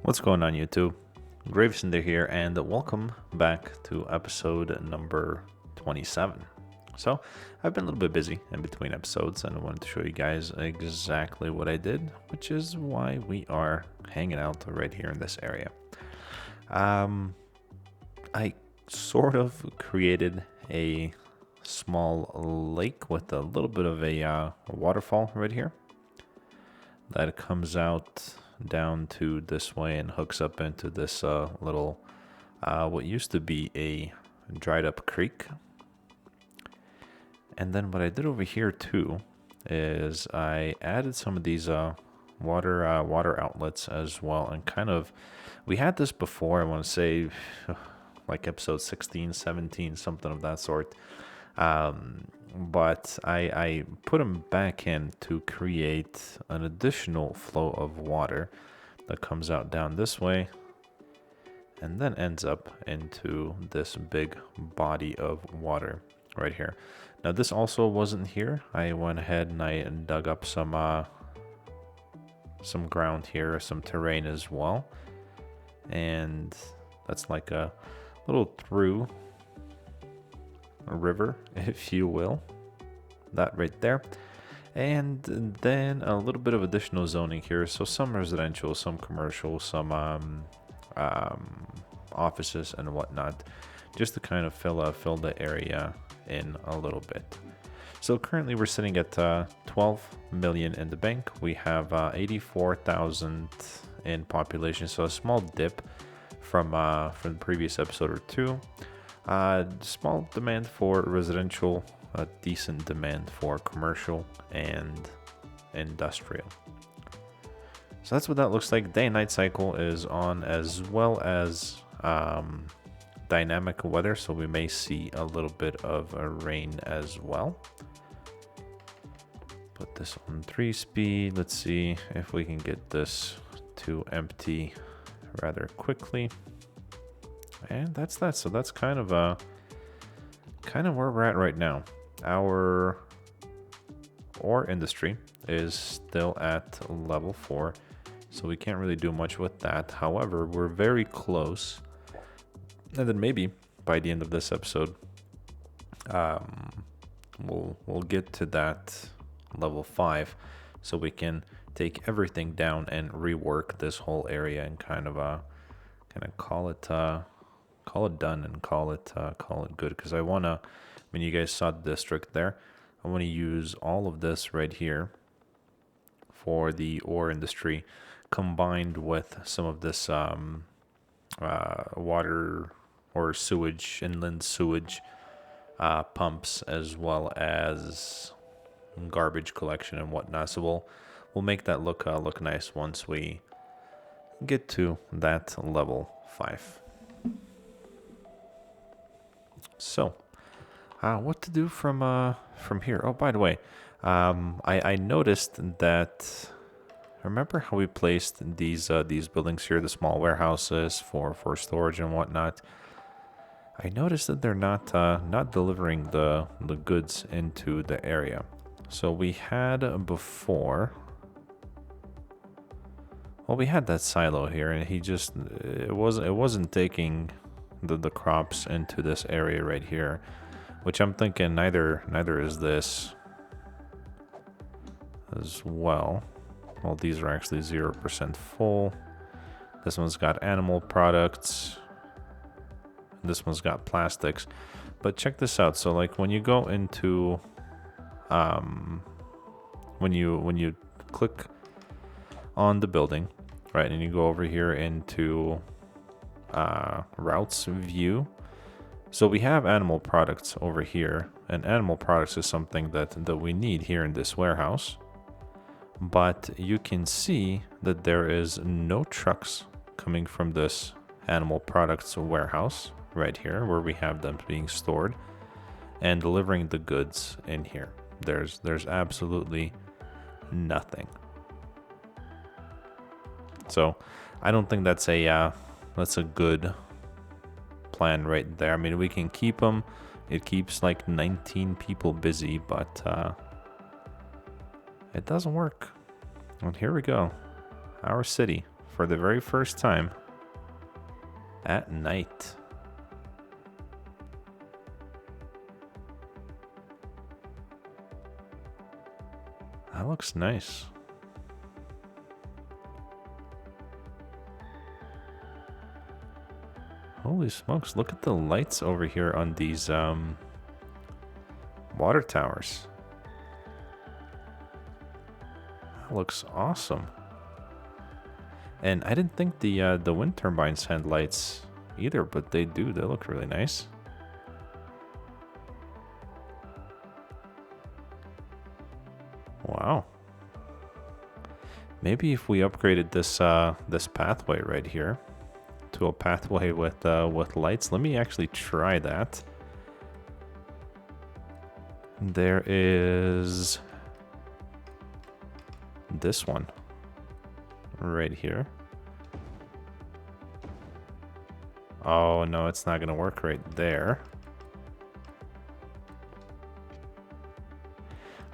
What's going on, YouTube? GraveCinder here, and welcome back to episode number 27. So, I've been a little bit busy in between episodes, and I wanted to show you guys exactly what I did, which is why we are hanging out right here in this area. I sort of created a small lake with a little bit of a waterfall right here that comes out down to this way and hooks up into this little what used to be a dried up creek. And then what I did over here too is I added some of these water outlets as well, and kind of we had this before, I want to say like episode 16, 17, something of that sort. But I put them back in to create an additional flow of water that comes out down this way and then ends up into this big body of water right here. Now this also wasn't here. I went ahead and I dug up some ground here, some terrain as well, and that's like a little through a river, if you will, that right there. And then a little bit of additional zoning here, so some residential, some commercial, some offices and whatnot, just to kind of fill the area in a little bit. So currently we're sitting at 12 million in the bank. We have 84,000 in population, so a small dip from the previous episode or two. Small demand for residential, a decent demand for commercial and industrial. So that's what that looks like. Day and night cycle is on, as well as dynamic weather, so we may see a little bit of a rain as well. Put this on 3-speed. Let's see if we can get this to empty rather quickly. And that's that. So that's kind of where we're at right now. Our ore industry is still at level 4, so we can't really do much with that. However, we're very close, and then maybe by the end of this episode, we'll get to that level 5, so we can take everything down and rework this whole area and kind of call it done and call it good. Because when you guys saw the district there, I want to use all of this right here for the ore industry, combined with some of this water or sewage, inland sewage pumps, as well as garbage collection and whatnot. So we'll make that look nice once we get to that level 5. So, what to do from here? Oh, by the way, I noticed that. Remember how we placed these buildings here, the small warehouses for storage and whatnot? I noticed that they're not delivering the goods into the area. So we had before. Well, we had that silo here, and it wasn't taking the crops into this area right here, which I'm thinking neither is this as well. Well, these are actually 0% full. This one's got animal products. This one's got plastics. But check this out. So like when you go into when you click on the building, right, and you go over here into routes view. So we have animal products over here, and animal products is something that we need here in this warehouse. But you can see that there is no trucks coming from this animal products warehouse right here, where we have them being stored and delivering the goods in here. There's absolutely nothing. So I don't think that's a good plan right there. I mean, we can keep them. It keeps like 19 people busy, but it doesn't work. And here we go. Our city for the very first time at night. That looks nice. Holy smokes, look at the lights over here on these water towers. That looks awesome. And I didn't think the wind turbines had lights either, but they do. They look really nice. Wow. Maybe if we upgraded this this pathway right here to a pathway with lights. Let me actually try that. There is this one right here. Oh no, it's not gonna work right there.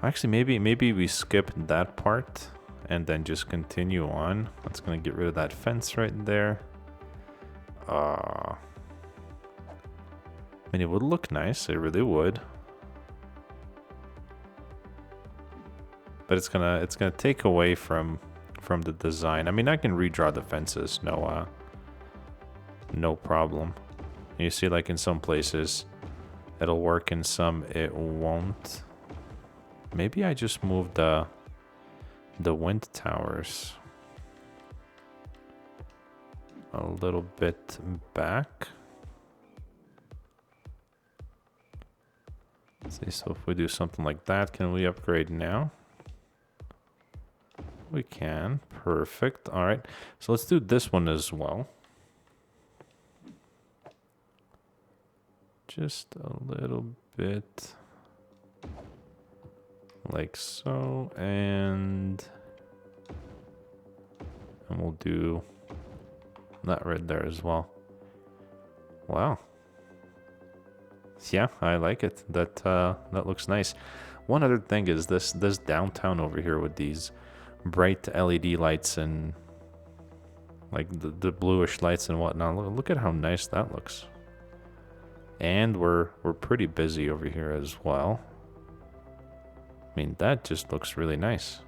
Actually, maybe we skip that part and then just continue on. That's gonna get rid of that fence right there. I mean, it would look nice. It really would. But it's gonna take away from the design. I mean, I can redraw the fences. No problem. You see, like in some places, it'll work. In some, it won't. Maybe I just moved the wind towers a little bit back. Let's see, so if we do something like that, can we upgrade now? We can. Perfect. All right. So let's do this one as well. Just a little bit like so, and we'll do that right there as well. Wow. Yeah, I like it. That looks nice. One other thing is this downtown over here with these bright LED lights and like the bluish lights and whatnot. Look at how nice that looks. And we're pretty busy over here as well. I mean, that just looks really nice.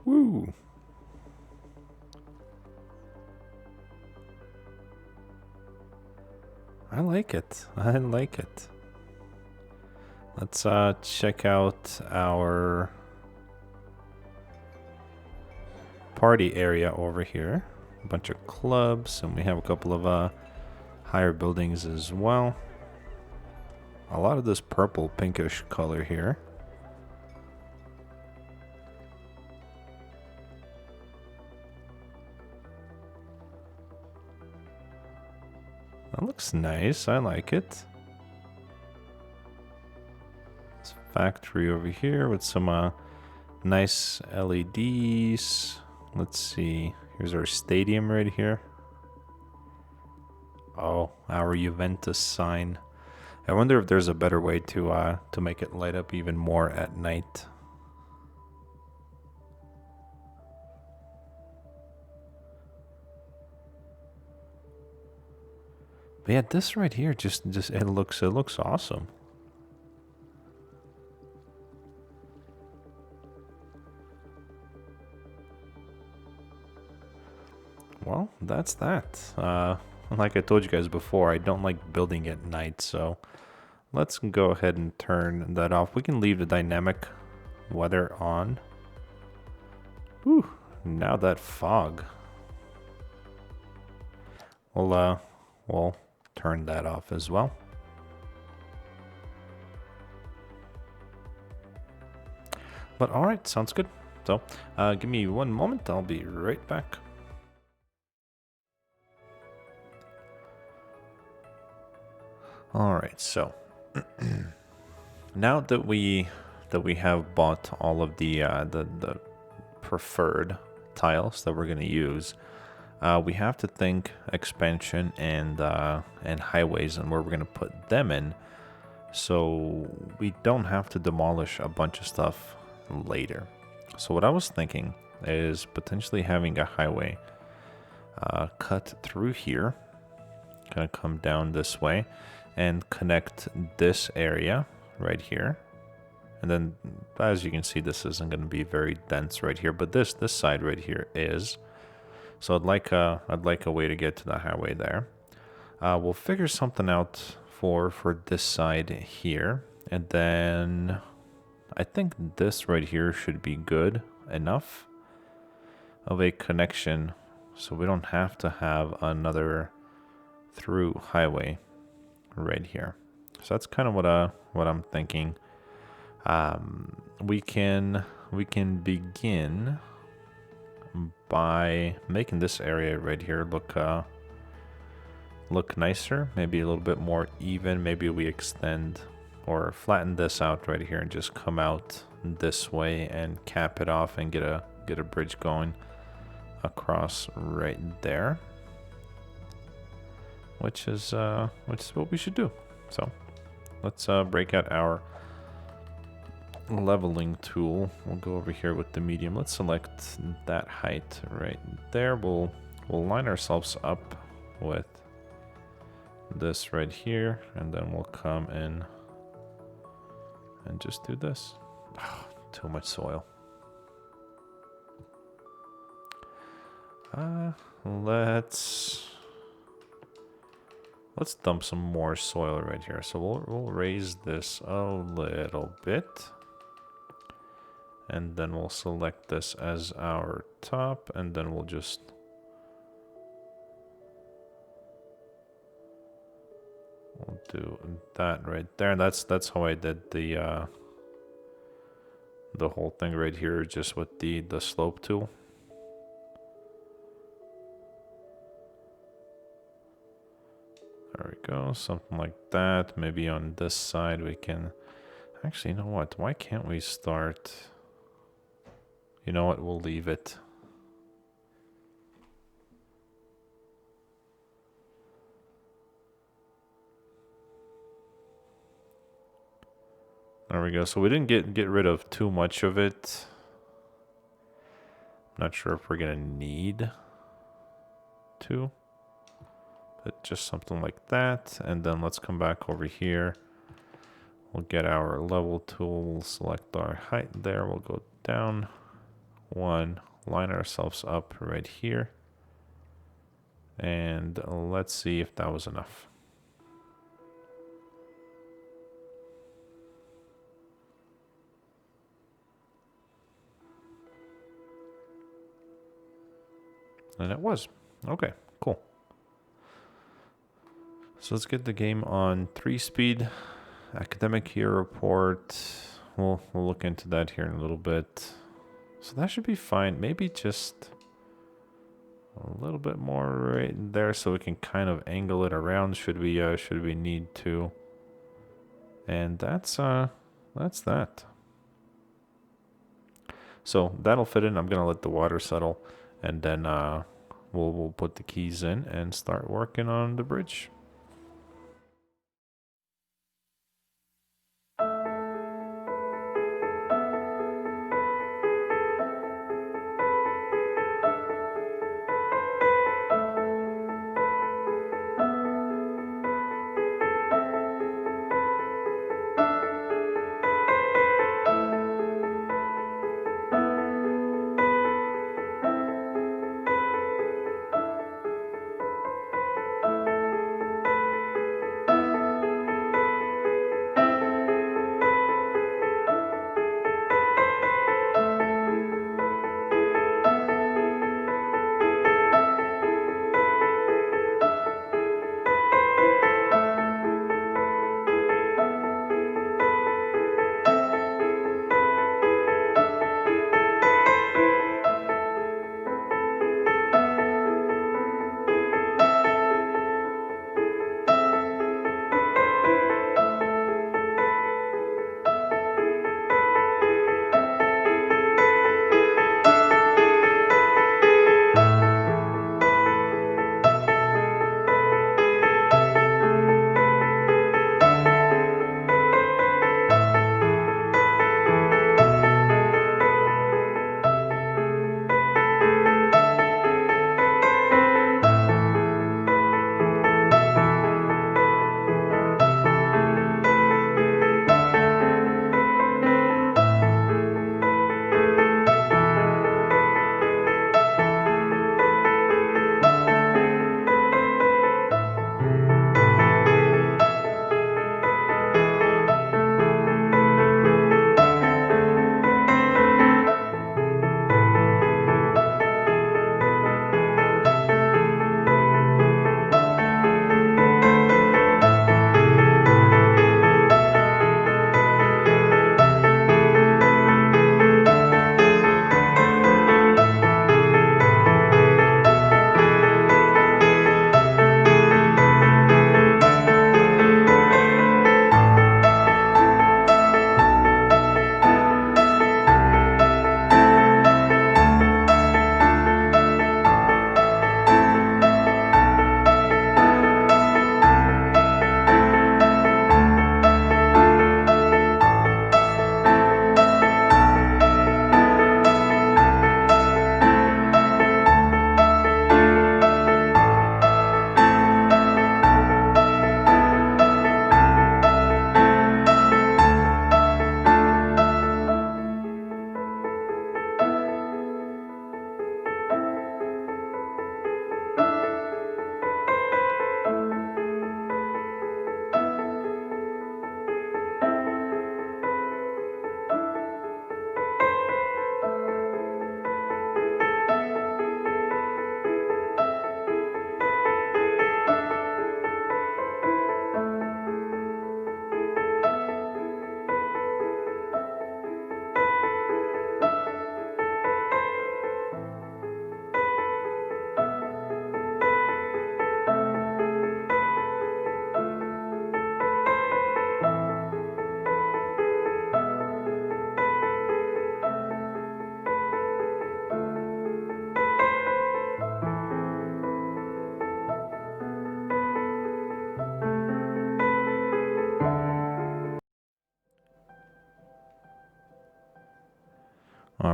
Woo! I like it. I like it. Let's check out our party area over here. A bunch of clubs, and we have a couple of higher buildings as well. A lot of this purple pinkish color here. That looks nice. I like it. This factory over here with some nice LEDs. Let's see. Here's our stadium right here. Oh, our Juventus sign. I wonder if there's a better way to make it light up even more at night. But yeah, this right here just it looks awesome. Well, that's that. Like I told you guys before, I don't like building at night, so let's go ahead and turn that off. We can leave the dynamic weather on. Whew, now that fog. We'll turn that off as well. But all right, sounds good. So give me one moment. I'll be right back. All right, so now that we have bought all of the preferred tiles that we're going to use, we have to think expansion and highways and where we're going to put them in, so we don't have to demolish a bunch of stuff later. So what I was thinking is potentially having a highway cut through here, gonna come down this way and connect this area right here. And then, as you can see, this isn't going to be very dense right here, but this side right here is. So I'd like a way to get to the highway there. We'll figure something out for this side here, and then I think this right here should be good enough of a connection, so we don't have to have another through highway right here. So that's kind of what I'm thinking. We can begin by making this area right here look nicer, maybe a little bit more even. Maybe we extend or flatten this out right here and just come out this way and cap it off and get a bridge going across right there, which is what we should do. So let's break out our leveling tool. We'll go over here with the medium. Let's select that height right there. We'll line ourselves up with this right here, and then we'll come in and just do this. Oh, too much soil. Let's dump some more soil right here. So we'll raise this a little bit. And then we'll select this as our top, and then we'll just do that right there. And that's how I did the whole thing right here, just with the slope tool. There we go, something like that. Maybe on this side we can actually, you know what? Why can't we start? You know what, we'll leave it. There we go. So we didn't get rid of too much of it. I'm not sure if we're gonna need to, but just something like that. And then let's come back over here. We'll get our level tool, we'll select our height there, we'll go down one, line ourselves up right here, and let's see if that was enough. And it was. Okay, cool. So let's get the game on 3-speed. Academic year report. We'll look into that here in a little bit. So that should be fine. Maybe just a little bit more right there, so we can kind of angle it around should we need to. And that's that. So that'll fit in. I'm gonna let the water settle, and then we'll put the keys in and start working on the bridge.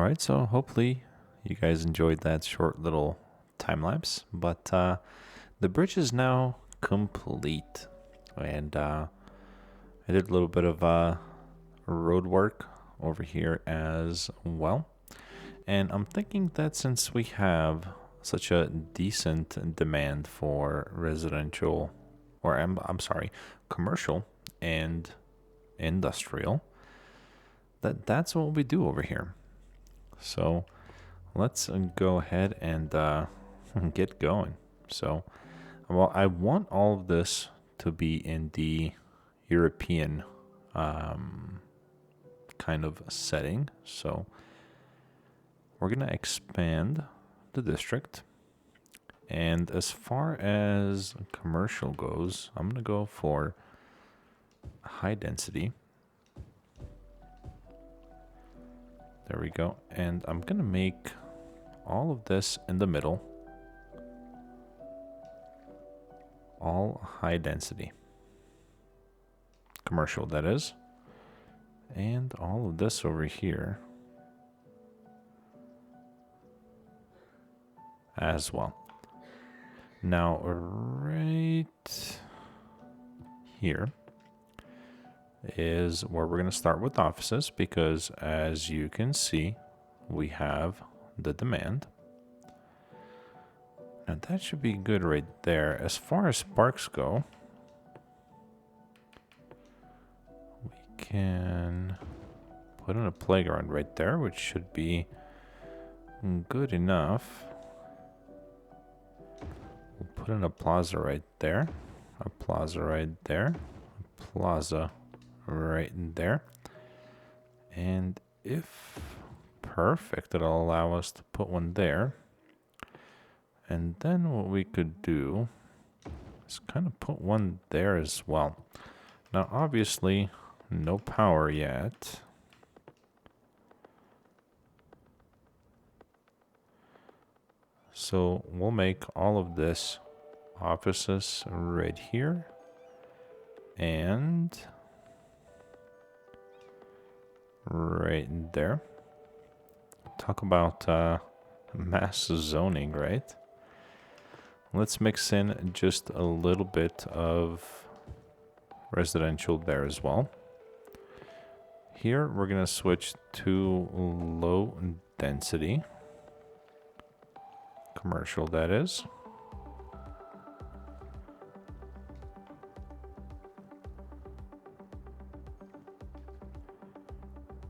Alright, so hopefully you guys enjoyed that short little time lapse, but the bridge is now complete, and I did a little bit of road work over here as well. And I'm thinking that since we have such a decent demand for residential, or I'm sorry, commercial and industrial, that's what we do over here. So let's go ahead and get going. So, well, I want all of this to be in the European kind of setting. So we're going to expand the district. And as far as commercial goes, I'm going to go for high density. There we go. And I'm going to make all of this in the middle all high density. Commercial, that is. And all of this over here as well. Now, right here is where we're going to start with offices, because as you can see, we have the demand. Now that should be good right there. As far as sparks go, we can put in a playground right there, which should be good enough. We'll put in a plaza right there, a plaza right there, a plaza right in there, and if perfect, it'll allow us to put one there. And then what we could do is kind of put one there as well. Now obviously no power yet, so we'll make all of this offices right here, and right there. Talk about mass zoning, right? Let's mix in just a little bit of residential there as well. Here we're going to switch to low density. Commercial, that is.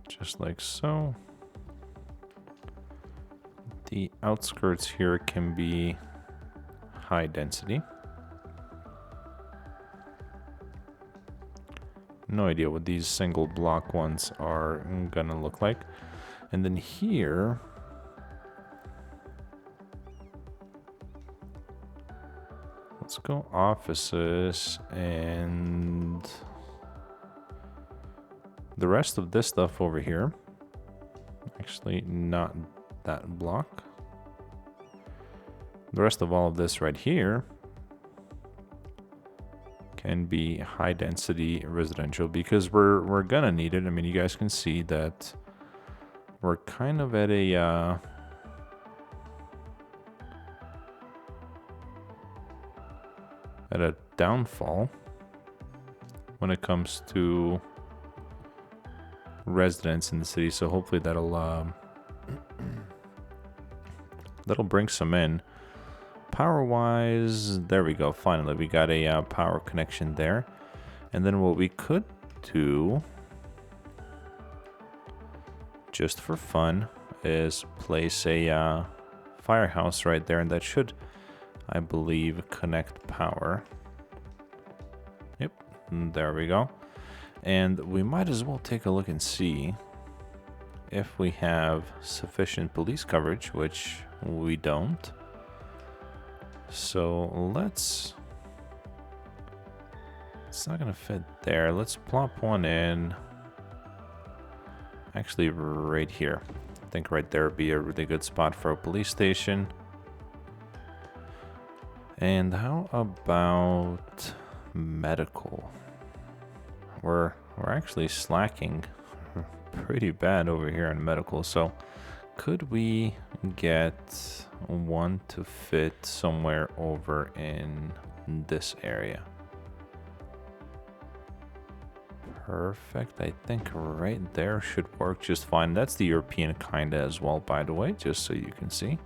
Just like so. The outskirts here can be high density. No idea what these single block ones are gonna look like. And then here, let's go offices, and the rest of this stuff over here, actually not that block. The rest of all of this right here can be high density residential, because we're gonna need it. I mean, you guys can see that we're kind of at a downfall when it comes to residents in the city. So hopefully that'll bring some in. Power wise, there we go. Finally, we got a power connection there. And then what we could do, just for fun, is place a firehouse right there, and that should, I believe, connect power. Yep, there we go. And we might as well take a look and see if we have sufficient police coverage, which we don't. So it's not gonna fit there. Let's plop one in, actually right here. I think right there would be a really good spot for a police station. And how about medical? We're actually slacking pretty bad over here in medical, so could we get one to fit somewhere over in this area? Perfect. I think right there should work just fine. That's the European kinda as well, by the way, just so you can see.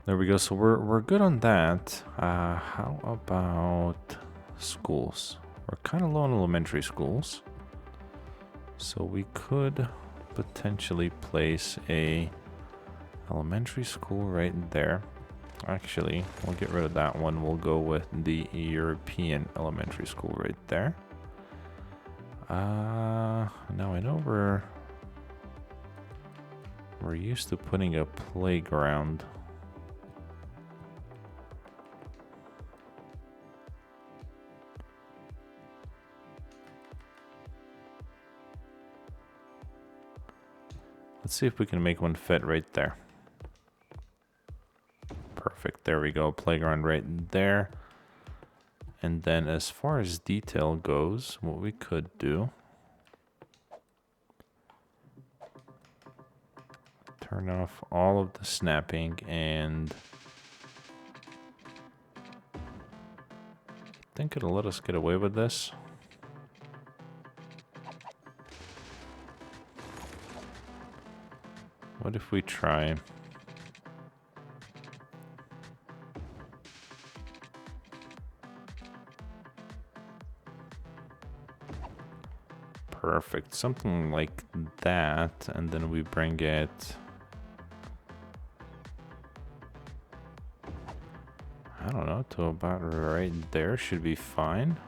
There we go. So we're good on that. How about schools? We're kind of low on elementary schools, so we could potentially place a elementary school right there. Actually, we'll get rid of that one. We'll go with the European elementary school right there. Now I know we're used to putting a playground. Let's see if we can make one fit right there. Perfect. There we go. Playground right there. And then as far as detail goes, what we could do, turn off all of the snapping, and I think it'll let us get away with this. What if we try? Perfect, something like that, and then we bring it, I don't know, to about right there should be fine.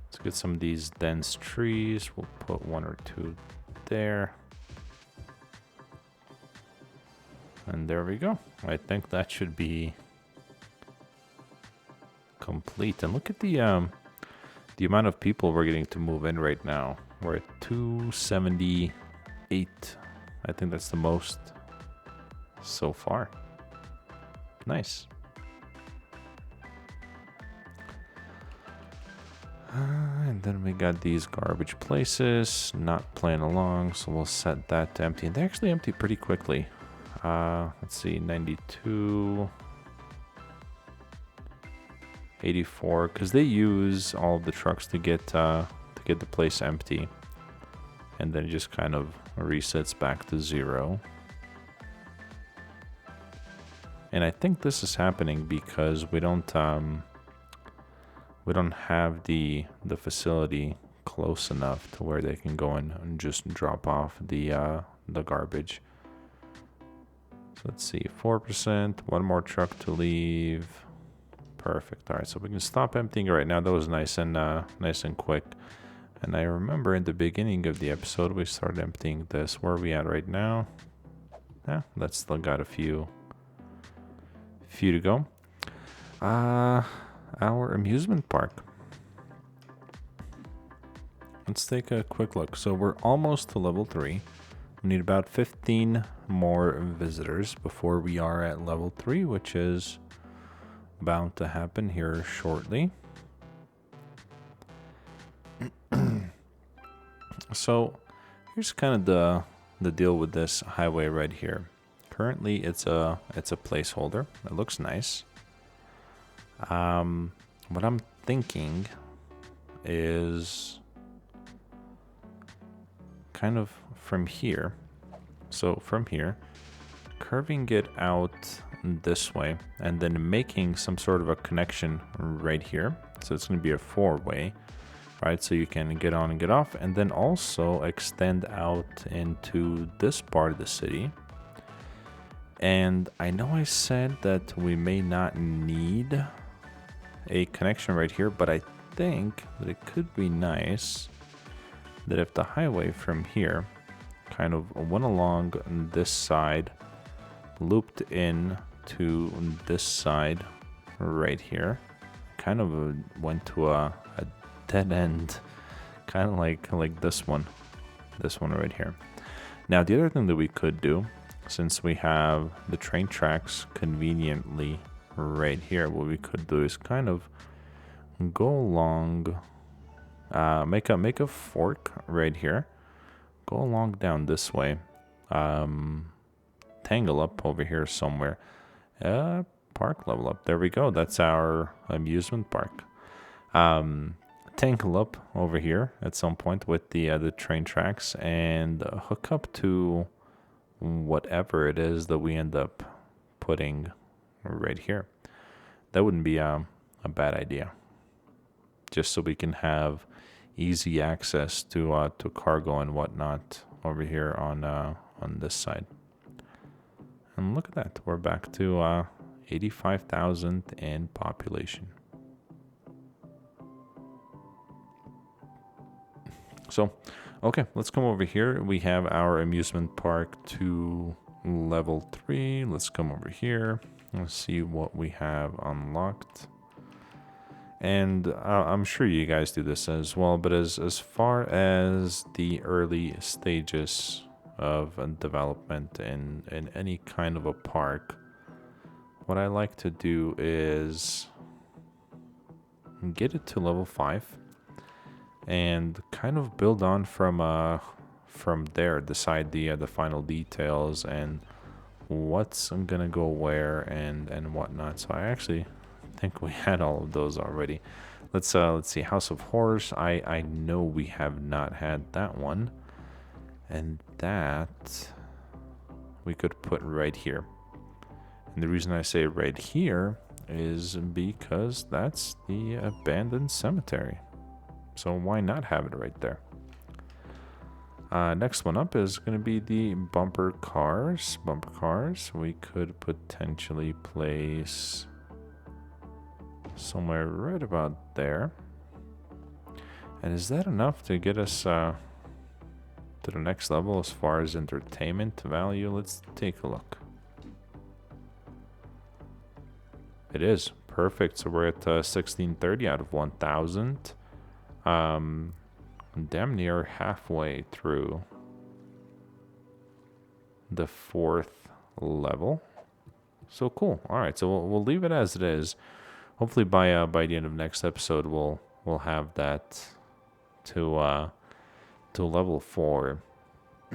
Let's get some of these dense trees. We'll put one or two there. And there we go. I think that should be complete. And look at the amount of people we're getting to move in right now. We're at 278. I think that's the most so far. Nice. And then we got these garbage places not playing along, so we'll set that to empty. And they actually empty pretty quickly. Let's see, 92, 84, because they use all of the trucks to get the place empty, and then it just kind of resets back to 0. And I think this is happening because we don't have the facility close enough to where they can go in and just drop off the garbage. So let's see, 4%, one more truck to leave. Perfect. All right, so we can stop emptying right now. That was nice and quick. And I remember in the beginning of the episode we started emptying this. Where are we at right now? Yeah, that's still got a few to go. Our amusement park. Let's take a quick look. So we're almost to level 3. We need about 15 more visitors before we are at level 3, which is bound to happen here shortly. So here's kind of the deal with this highway right here. Currently it's a placeholder. It looks nice. What I'm thinking is kind of from here. So from here, curving it out this way and then making some sort of a connection right here. So it's going to be a 4-way, right? So you can get on and get off, and then also extend out into this part of the city. And I know I said that we may not need a connection right here, but I think that it could be nice that if the highway from here kind of went along this side, looped in to this side right here, kind of went to a dead end, kind of like this one right here. Now the other thing that we could do, since we have the train tracks conveniently right here, what we could do is kind of go along, make a fork right here, go along down this way. Tangle up over here somewhere. Park level up. There we go. That's our amusement park. Tangle up over here at some point with the train tracks and hook up to whatever it is that we end up putting right here. That wouldn't be a bad idea. Just so we can have easy access to cargo and whatnot over here on this side. And look at that, we're back to 85,000 in population. So, okay, let's come over here. We have our amusement park to level 3. Let's come over here. Let's see what we have unlocked. And I'm sure you guys do this as well, but as far as the early stages of development in any kind of a park, what I like to do is get it to level 5 and kind of build on from there, decide the final details and what's gonna go where and whatnot. So I actually think we had all of those already. Let's see, House of Horrors. I know we have not had that one, and that we could put right here. And the reason I say right here is because that's the abandoned cemetery. So why not have it right there? Next one up is going to be the bumper cars. Bumper cars, we could potentially place somewhere right about there. And is that enough to get us to the next level as far as entertainment value? Let's take a look. It is perfect. So we're at 1630 out of 1000. Damn near halfway through the 4th level. So cool. All right, so we'll leave it as it is. Hopefully by the end of next episode we'll have that to level 4.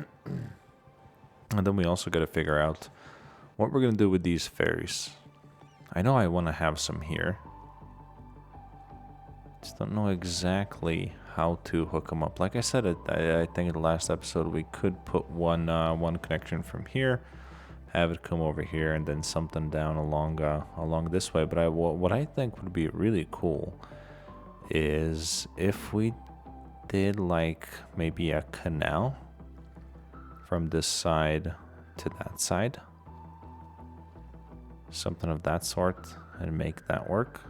And then we also got to figure out what we're gonna do with these ferries. I know I want to have some here. Just don't know exactly how to hook them up. Like I said, I think in the last episode we could put one connection from here, have it come over here, and then something down along this way. But what I think would be really cool is if we did like maybe a canal from this side to that side, something of that sort, and make that work.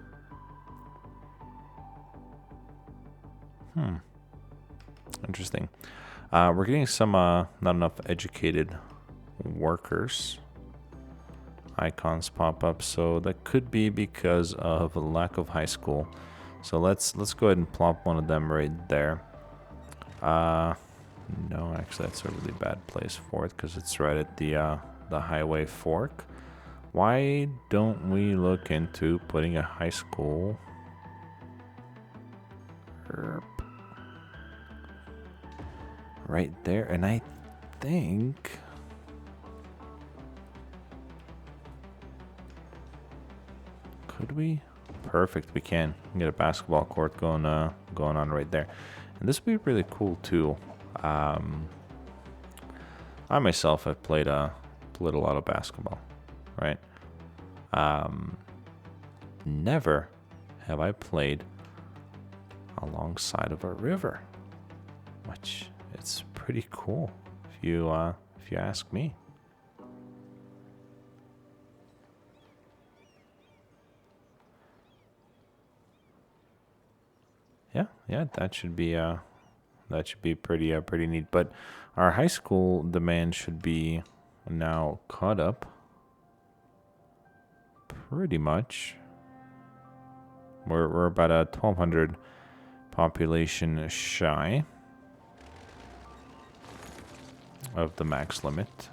Interesting. We're getting some not enough educated workers icons pop up, so that could be because of a lack of high school. So let's go ahead and plop one of them right there. No, actually that's a really bad place for it because it's right at the highway fork. Why don't we look into putting a high school right there? And I think could we? Perfect, we can get a basketball court going on right there. And this would be really cool too. I myself have played a lot of basketball, right? Never have I played alongside of a river, which it's pretty cool if you ask me. Yeah, that should be pretty neat. But our high school demand should be now caught up pretty much. We're about a 1,200 population shy of the max limit.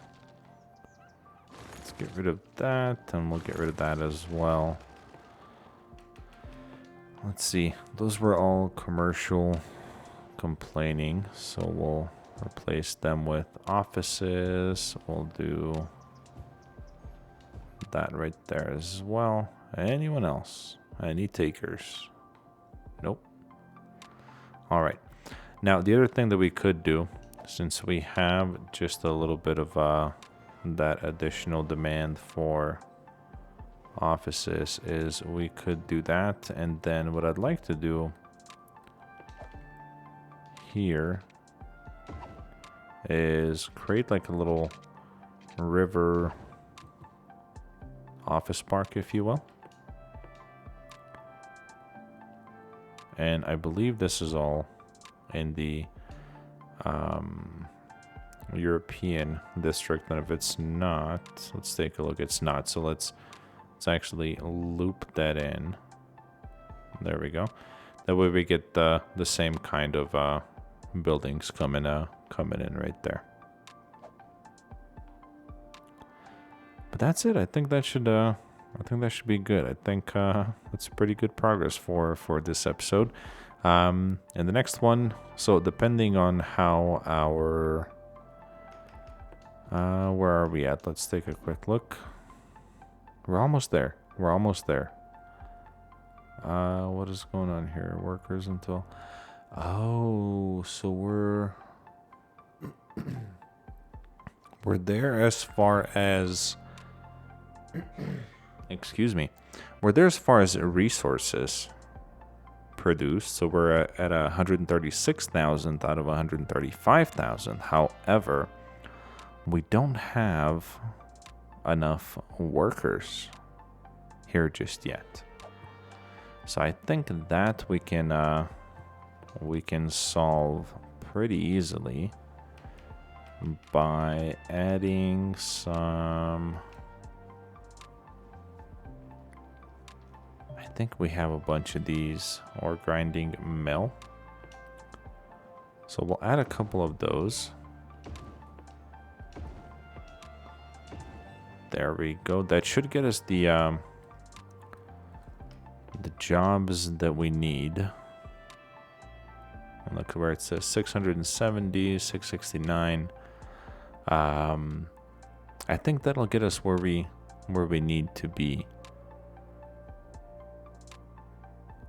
Let's get rid of that, and we'll get rid of that as well. Let's see, those were all commercial complaining, so we'll replace them with offices. We'll do that right there as well. Anyone else? Any takers? Nope. All right. Now, the other thing that we could do, since we have just a little bit of that additional demand for offices, is we could do that. And then what I'd like to do here is create like a little river office park, if you will. And I believe this is all in the European district, and if it's not, let's take a look. It's not, so let's actually loop that in. There we go. That way we get the same kind of buildings coming in right there. But that's it. I think that should be good. I think that's pretty good progress for this episode. And the next one, so depending on how our where are we at? Let's take a quick look. We're almost there. What is going on here? Workers until... Oh, so we're there as far as... Excuse me. We're there as far as resources produced. So we're at 136,000 out of 135,000. However, we don't have enough workers here just yet. So I think that we can solve pretty easily by adding some... I think we have a bunch of these ore grinding mill. So we'll add a couple of those. There we go. That should get us the jobs that we need. And look where it says 670, 669. I think that'll get us where we need to be.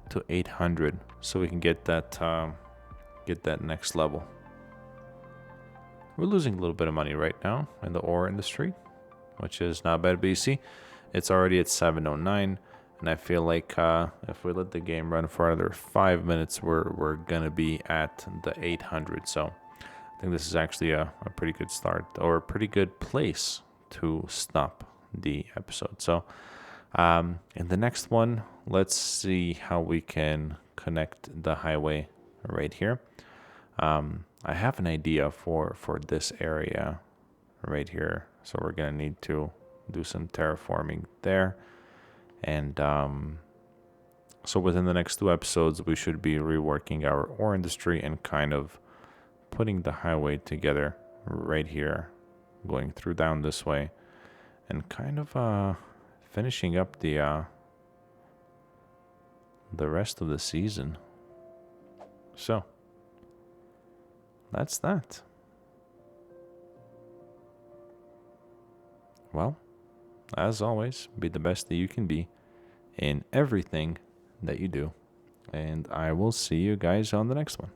To 800, so we can get that next level. We're losing a little bit of money right now in the ore industry, which is not bad, but you see, it's already at 709, and I feel like if we let the game run for another 5 minutes, we're gonna be at the 800. So I think this is actually a pretty good start, or a pretty good place to stop the episode. So in the next one, let's see how we can connect the highway right here. I have an idea for this area right here. So we're going to need to do some terraforming there. And so within the next 2 episodes, we should be reworking our ore industry and kind of putting the highway together right here, going through down this way, and kind of finishing up the rest of the season. So that's that. Well, as always, be the best that you can be in everything that you do, and I will see you guys on the next one.